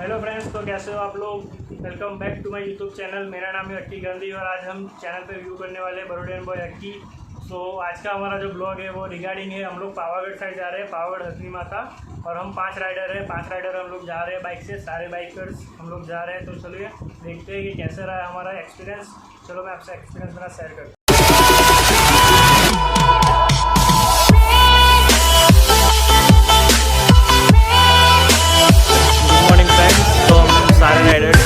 Hello friends, तो कैसे हो आप लोग। Welcome back to my YouTube channel. मेरा नाम है अक्की गांधी और आज हम चैनल पे व्यू करने वाले हैं बरोडियन बॉय अक्की। सो आज का हमारा जो ब्लॉग है वो रिगार्डिंग है, हम लोग पावागढ़ साइड जा रहे हैं, पावागढ़ हथनी माता। और हम 5 राइडर हैं, 5 राइडर हम लोग जा रहे हैं बाइक से, सारे बाइकर्स हम लोग जा रहे हैं। तो चलिए देखते हैं कि कैसे रहा है हमारा एक्सपीरियंस। चलो मैं आपसे एक्सपीरियंस मेरा शेयर करता हूँ। सारे राइडर्स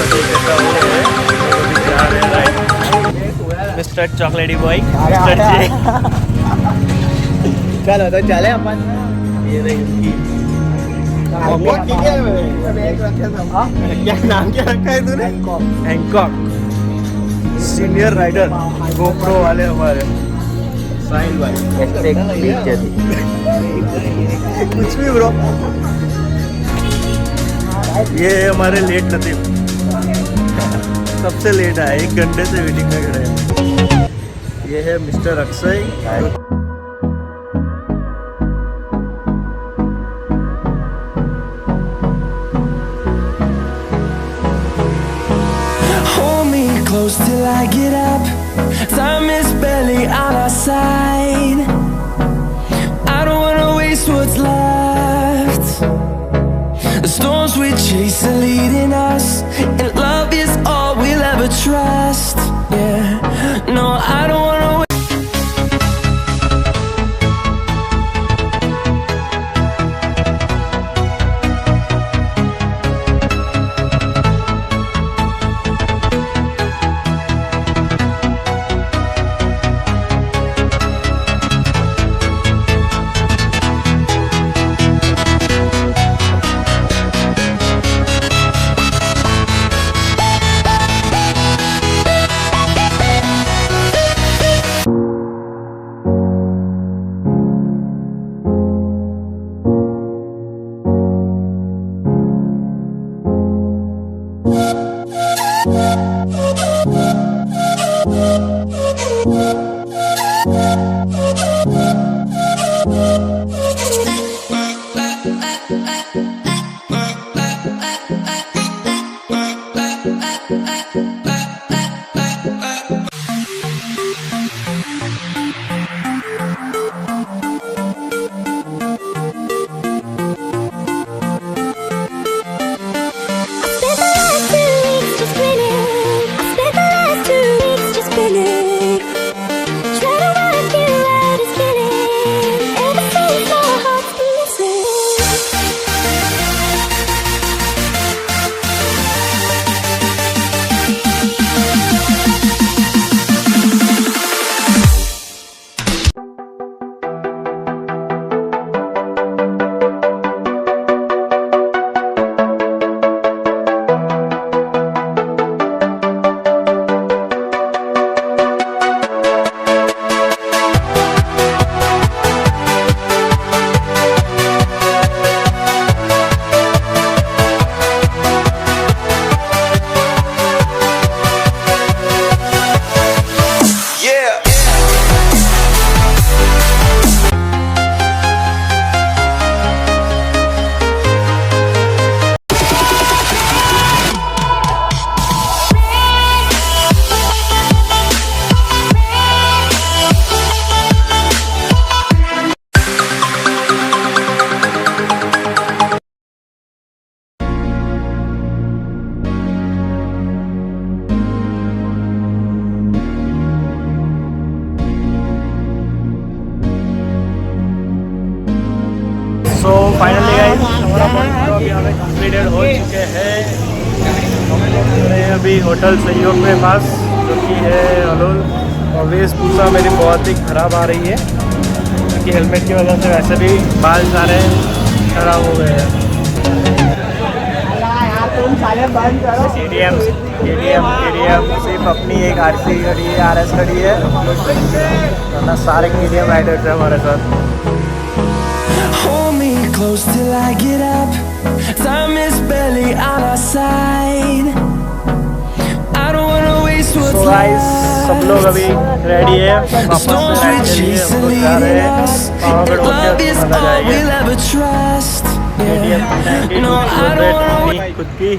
मिस्टर चॉकलेटी बॉय मिस्टर जे। चलो तो चले अपन। ये रही क्या नाम क्या रखा है तूने? हैंकॉक सीनियर राइडर गोप्रो वाले हमारे साहिल भाई कुछ भी ब्रो। ये हमारे लेट लतीफ सबसे लेट आया, 1 घंटे से वेटिंग में खड़े हैं। ये है mister Akshay. Close till I get up. Time is barely on our side. I don't wanna waste what's left. The storms we chase are leading us, and love is all we'll ever trust. Yeah, no, I don't wanna so finally guys हमारा blog यहाँ पे completed हो चुके हैं। हम लोग खड़े हैं अभी होटल सहयोग के पास, जो कि है हलोल। और वेशभूषा मेरी बहुत ही ख़राब आ रही है, क्योंकि हेलमेट की वजह से वैसे भी बाल सारे खराब हो गए हैं। KTM सिर्फ अपनी एक RC खड़ी है, RS खड़ी है, वरना सारे KTM राइडर्स हैं हमारे साथ। hold me close till I get up. Time is barely on our side. I don't wanna waste what's left. सब लोग अभी रेडी है वापस से राइड के लिए। हम लोग जा रहे हैं पावागढ़ होके हथनी माता जाएंगे। No, I don't wanna wait. खुद की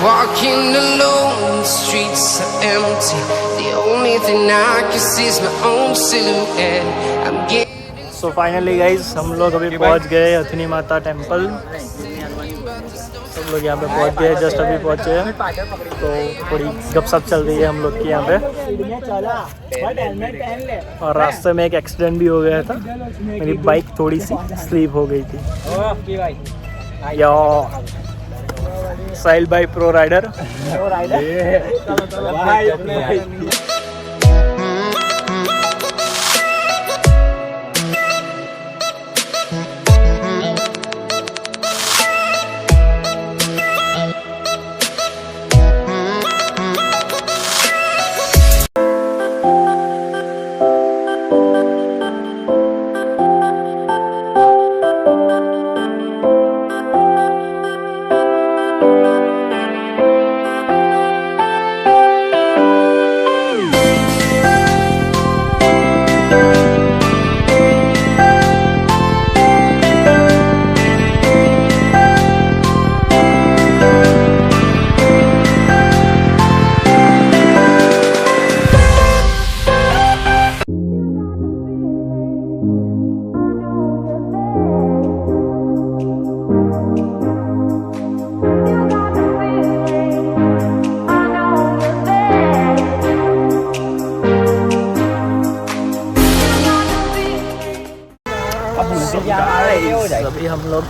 Walking alone, the streets are empty. The only thing I can see is my own silhouette. I'm getting so finally guys हम लोग अभी पहुंच गए हथनी माता टेम्पल। सब लोग यहाँ पे पहुंच गए, जस्ट अभी पहुंचे हैं, तो थोड़ी गपशप चल रही है हम लोग की यहाँ पे। और रास्ते में एक एक्सीडेंट भी हो गया था, मेरी बाइक थोड़ी सी स्लीप हो गई थी। या साहिल भाई प्रो राइडर। अभी हम लोग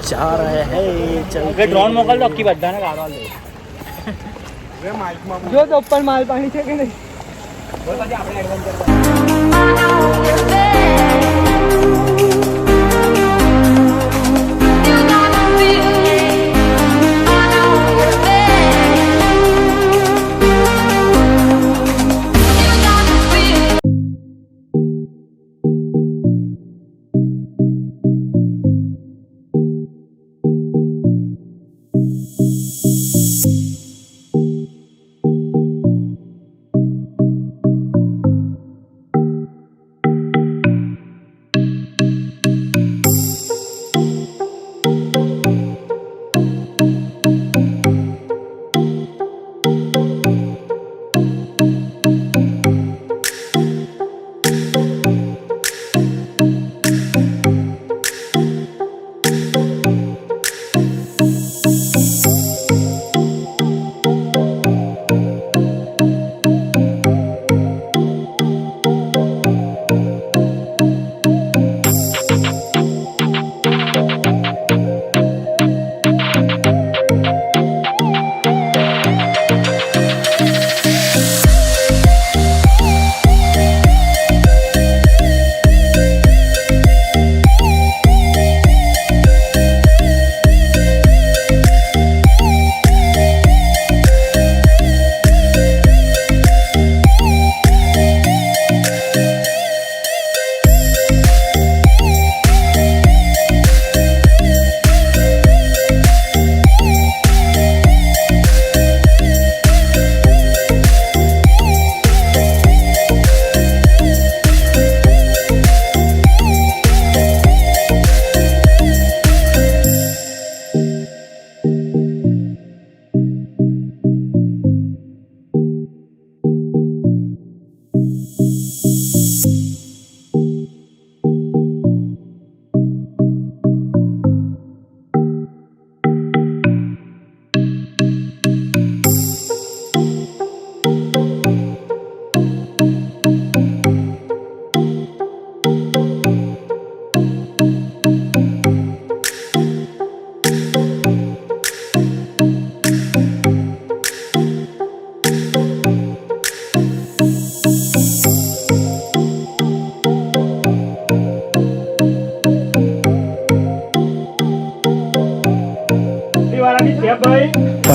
जा रहे हैं, चल के ड्रोन मोकल तो आपकी बद्दा ना गाड़ा ले जो तो ऊपर माल पानी છે કે નહીં બોલ પછી આપણે એડવેન્ચર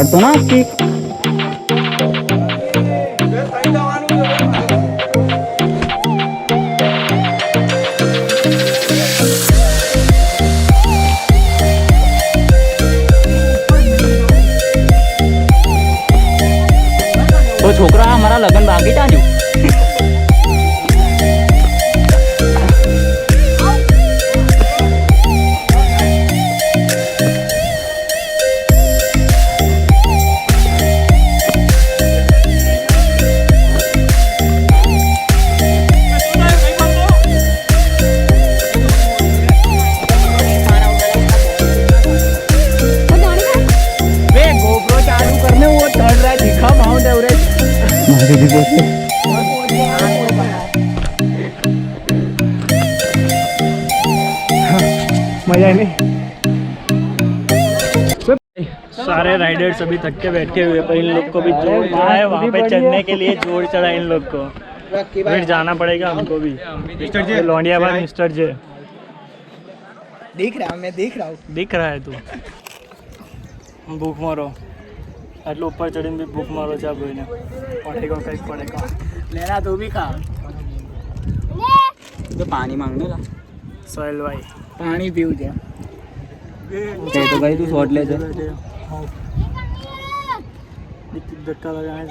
मारतो ना किक. तो छोकरा हमारा लगन बाकी टान्यू. GoPro चालू करने वो चढ़ रहा है दिखा माउंट एवरेस्ट. मजा नहीं. सारे राइडर्स अभी थक के बैठे हुए, पर इन लोग को भी जोर चढ़ा है वहाँ पे चढ़ने के लिए. जोर चढ़ा इन लोग को, फिर जाना पड़ेगा हमको भी. लौंडियाबाद मिस्टर जे देख रहा हूँ, मैं देख रहा हूँ. दिख रहा है तू. भूख मारो आटલું ઉપર ચડીને બી ભૂખ મારો ચા ભાઈને પડેગો કંઈક પડેગો. लेना तू भी खा. तो पानी मांगने ला. સોહેલ ભાઈ पानी पीऊ जा. तो भाई तू शॉट ले जा. धक्का लगाने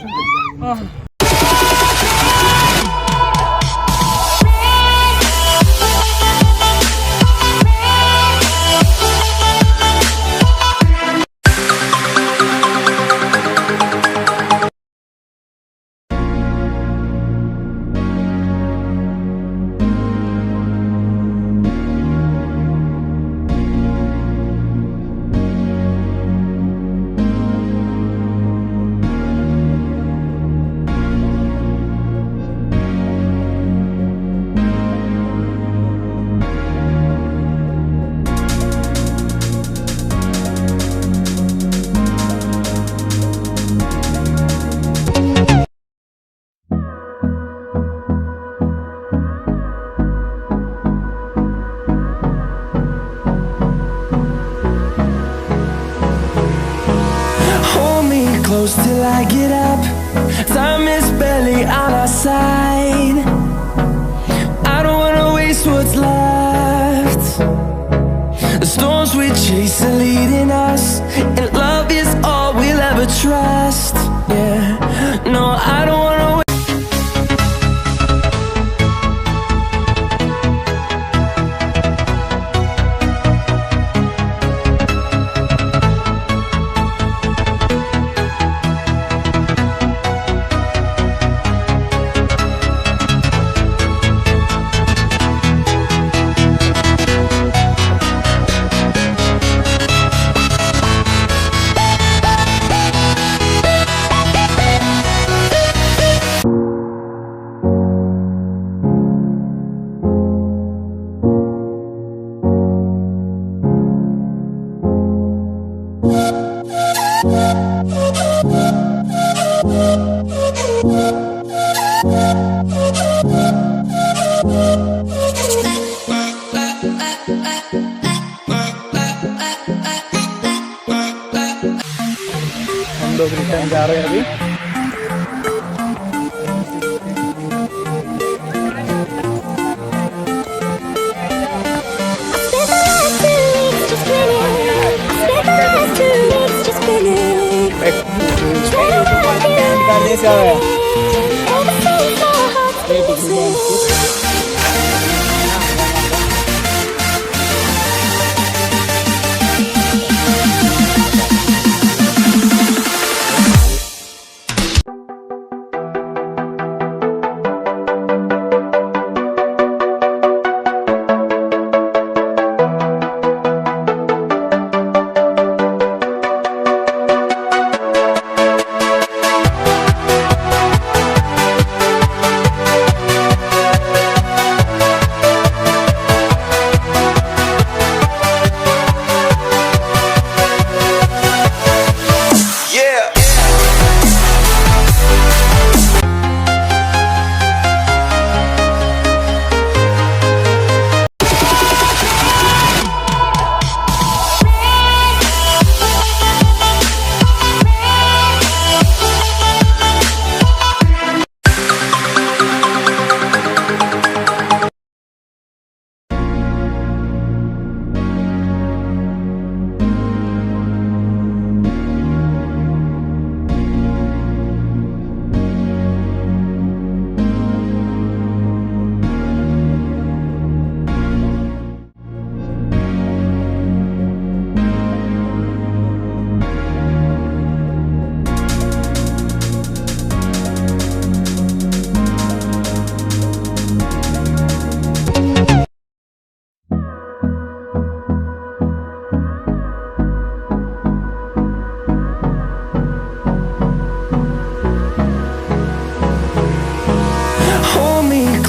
close till I get up. Time is barely on our side. I don't wanna waste what's left. The storms we chase are leading us, and love is all we'll ever trust. Yeah, no, I don't wanna हम लोग return जा रहे हैं अभी. करने से आया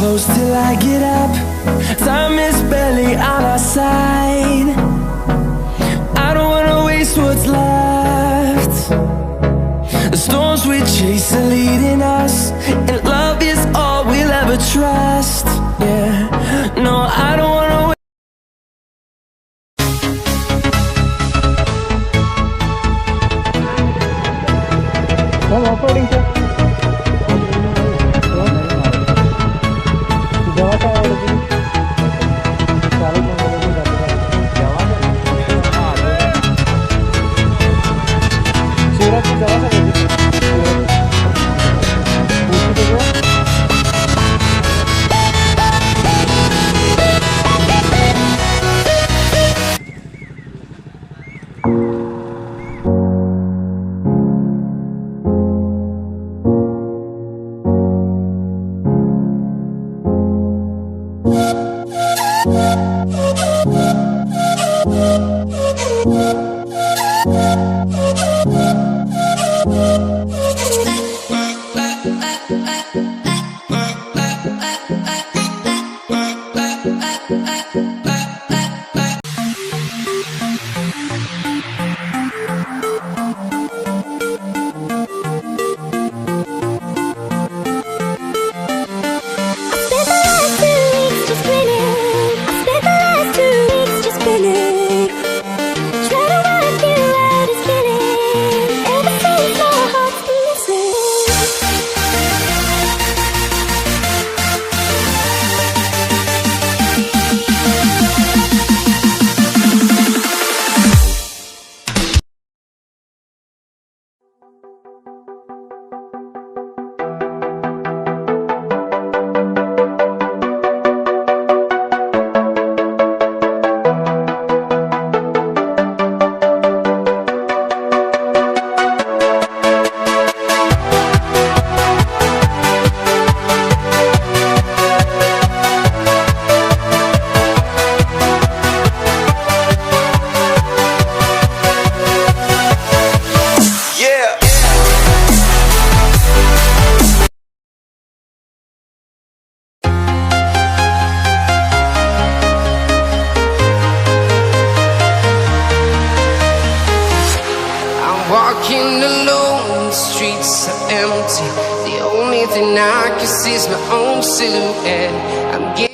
close till I get up. Time is barely on our side. I don't wanna waste what's left. The storms we chase are leading us, and love is all we'll ever trust. Yeah, no, I don't wanna wait. Off-roading Walking alone, the streets are empty. The only thing I can see is my own silhouette. I'm getting